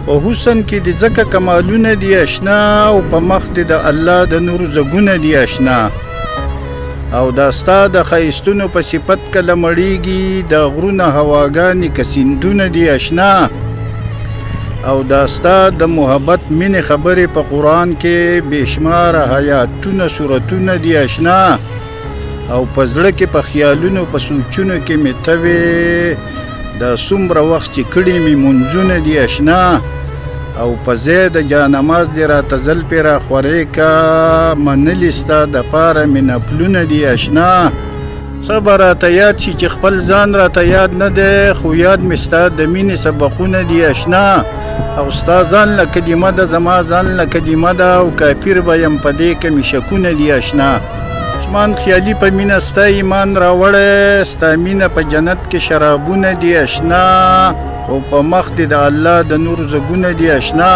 په حسن کې د ځکه کمالونه دي اشنا او په مخ دې د الله د نور زګونه دي اشنا او دا ستا د ښایستونو په صفت کله مړیږي د غرونه هواګانې که سیندونه دي اشنا او دا ستا د محبت مینې خبرې په قرآن کې بېشماره حیاتونه صورتونه دي اشنا او په زړه کې په خیالونو په سوچونو کې مې ته وې دا څومره وخت چې کړي مې منځونه دي اشنا او په ځای د جانماز دې راته زلفې راخورې که منلي ستا دپاره مې نفلونه دي اشنا څه به راته یاد شي چې خپل ځان راته یاد نه دی خو یاد مې ستا د مینې سبقونه دي اشنا او ستا ځان له کلمه ده زما ځان له کلمه ده او کافر به یم په دې کې مې شکونه دي اشنا عثمان خیالي په مینه ستا ایمان راوړی ستا مینه په جنت کې شرابونه دي اشنا او په مخ دې د الله د نور زګونه دي اشنا